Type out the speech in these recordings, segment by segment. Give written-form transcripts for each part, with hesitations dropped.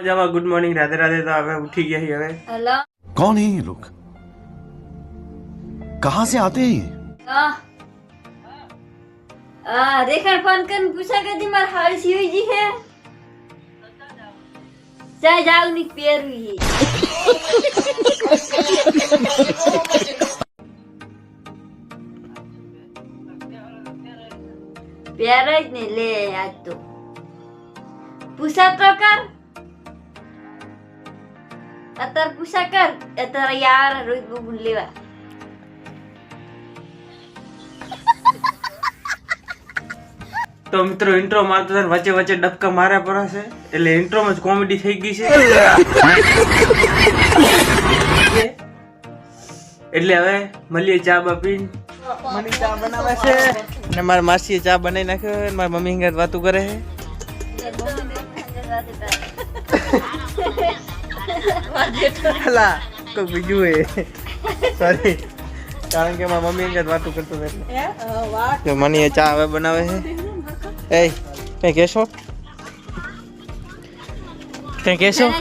जावा good morning Radhe Radhe. तो हमें उठी गया ही हमें। हेलो कौन है ये लोग? कहाँ से आते हैं ये? रेखा फोन कर पूछा कर दी मार हाल सी हुई जी है चाहे जाओ नहीं पेर हुई प्यारा ही नहीं ले आज तो पूछा तो कर अतर पूछा कर अतर यार रोहित वो भूल लेवा तो मित्रों इंट्रो मारतो था वच्चे वच्चे डबका मार्या पड़ा से એટલે ઇન્ટ્રો માં કોમેડી થઈ ગઈ છે એટલે હવે મળીએ ચા બા પીન મની ચા બનાવે છે ને મારી માસી ચા બનાવી નાખ્યો અને મારી મમ્મી હંગાત વાતો કરે છે હલા કોઈ બીજું હે સોરી કારણ કે મારી મમ્મી હંગાત વાતો કરતો હતો એટલે તો મની ચા હવે બનાવે છે ए कहीं कैसो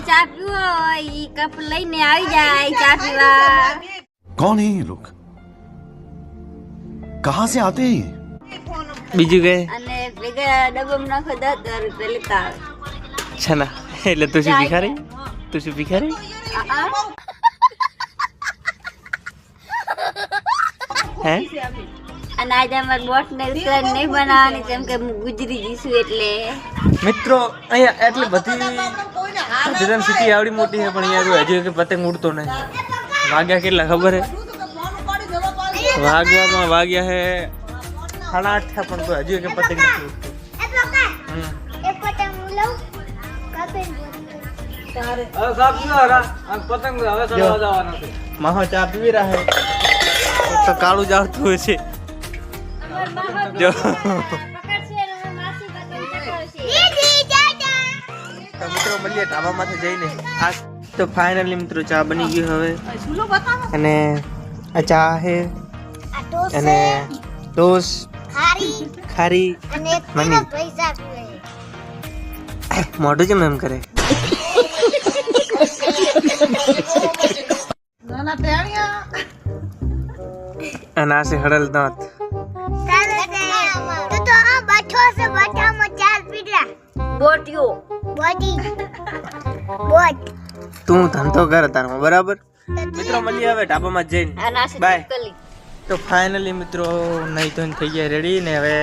चा पीओ ई कप लईने આવી જાય चा पीवा कौन है ये लोग? कहाँ से आते हैं ये? બીજું કે અને ભેગા ડબ્બામાં નાખો 10 રૂપિયા લેતા આવે છે ના એટલે તું શું ભિખારી હે અને આજે અમાર બોટ ને ઉતરાણ નહીં બનાવવાની જેમ કે હું ગુજરી જઈશું એટલે મિત્રો અહીંયા એટલી બધી જરન સિટી આવડી મોટી છે પણ અહીંયા હજુ કે પતંગ ઉડતો નહીં વાગ્યા કેટલા ખબર હે વાગવામાં વાગ્યા હે 8:30 થયા પણ કોઈ હજુ કે પતંગ નથી ઉડતું એક પતંગ લઉં કાપે તારે પતંગ હવે ચડવા જવાનો છે માહો ચા પીવી રહે તો કાળું જ આવતું હોય છે જો મિત્રો મળીએ ઢાબા માથે જઈને આ તો ફાઇનલી મિત્રો ચા બની ગઈ હવે અને આ ચા હે અને ટોસ ખારી મની મોઢું જેમ એમ કરે અને આ છે હળલ દાંત તું ધંધો કર તારમાં બરાબર મિત્રો મળીએ હવે ઢાબામાં જઈને બાય તો ફાઇનલી મિત્રો નહીં તો થઈ ગયા રેડી ને હવે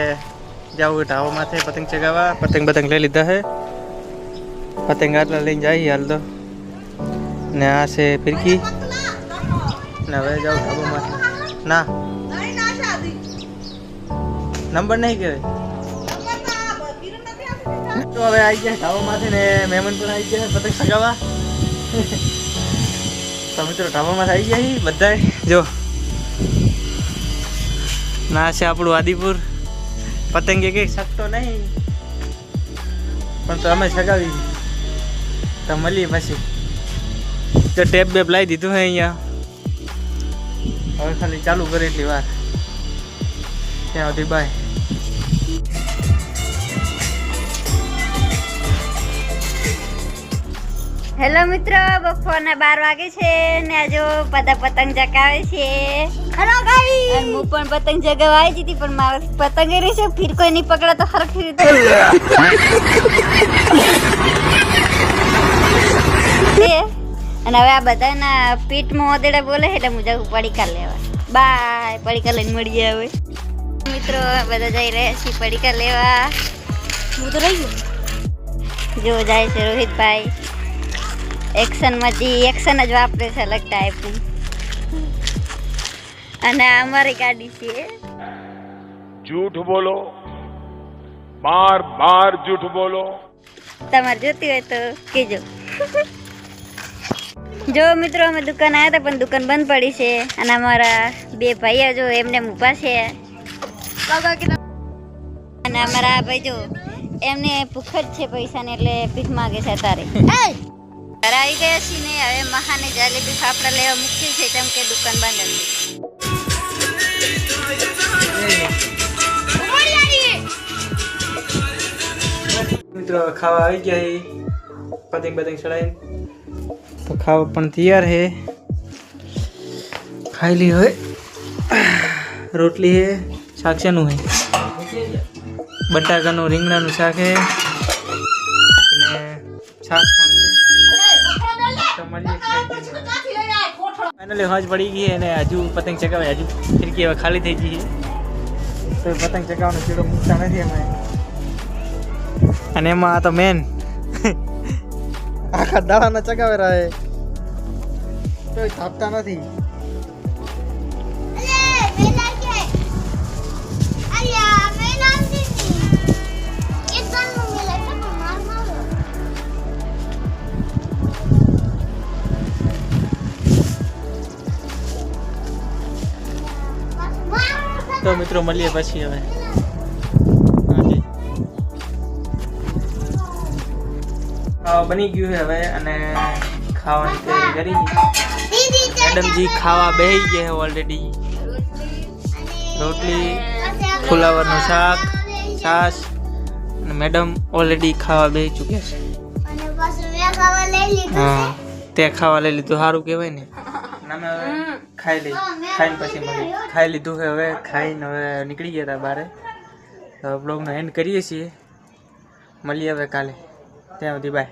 જાવું ઢાબા માથે પતંગ ચગાવવા પતંગ લઈ લીધા હે પતંગ આટલા લઈને જઈએ હાલ તો ને આ છે ફિરકી ને હવે જાઉં ઢાબા માથે ના નંબર નહીં કહેવાય તો હવે આવી ગયા ઢાબા માથે ને મહેમાન પણ આવી ગયા પતંગ ચગાવવા તો મિત્રો ઢાબા માથે આવી ગયા બધા જો ના છે આપણું આદિપુર પતંગ એક શકતો નહીં પણ તો અમે ચગાવી તો મળીએ પછી તો ટેપ બેપ લાવી દીધું હે અહીંયા હવે ખાલી ચાલુ કરે એટલી વાર ત્યાં સુધી બાય હેલો મિત્રો બપોરના 12 વાગે છે ને આજો બધા પતંગ ચગાવે છે હેલો ગાઈસ અને હું પણ પતંગ ચગાવવા આવી હતી પણ મારો પતંગ રહી છે ફિર કોઈ નહીં પકડા તો હરખી રીતે અને હવે આ બધાના પીઠમાં ઓદેડા બોલે એટલે હું જાઉં પડીકા લેવા બાય પડીકા લઈને મળીએ હવે મિત્રો બધા જઈ રહ્યા છે પડીકા લેવા હું તો રહી ગયું જો જાય છે રોહિતભાઈ एक्शन જ વાપરે છે અલગ ટાઈપનું અને અમારી ગાડી છે झूठ बोलो बार बार झूठ बोलो તમારે જોતી હોય તો કહેજો જો મિત્રો અમે દુકાન આવ્યા હતા પણ દુકાન બંધ પડી છે અને અમારા બે ભાઈઓ જો એમને ઊભા છે અને અમારા આ ભાઈ જો એમને ભૂખ જ છે પૈસાને એટલે ભીખ માગે છે તારે ઘરે આવી ગયા છીએ ને હવે મહાને જલેબી ફાફડા લેવા મૂકી છે કેમ કે દુકાન બંધ મિત્રો ખાવા આવી ગયા પતંગ ચડાવીને તો ખાવા પણ તૈયાર છે. ખાઈ લી હવે. રોટલી છે, શાક શેનું છે? બટાકાનું રીંગણાનું શાક છે અને છાશ પણ છે. ફાઇનલી હોજ પડી ગઈ અને હજુ પતંગ ચગાવે. હજુ ખિડકી હવે ખાલી થઈ ગઈ તો પતંગ ચગાવવાનો ચીડો મૂકતા નથી અમે. અને એમાં આ તો મેન આખા દાડાના ચગાવે રહે તો થાપતા નથી. તો મિત્રો મળીએ પછી હવે. ખાવા બની ગયું છે હવે અને ખાવાની તૈયારી કરી. મેડમજી ખાવા બેસી ગયા છે ઓલરેડી. રોટલી, ફુલાવરનું શાક, છાશ અને મેડમ ઓલરેડી ખાવા બેસી ચૂક્યા છે. હા, તે ખાવા લઈ લીધું, સારું કહેવાય ને. અમે હવે ખાઈ લઈ, ખાઈને પછી મળી. ખાઈ લીધું છે હવે, ખાઈને હવે નીકળી ગયા હતા બહાર. તો બ્લોગનો એન્ડ કરીએ છીએ. મળીએ હવે કાલે. ત્યાં સુધી બાય.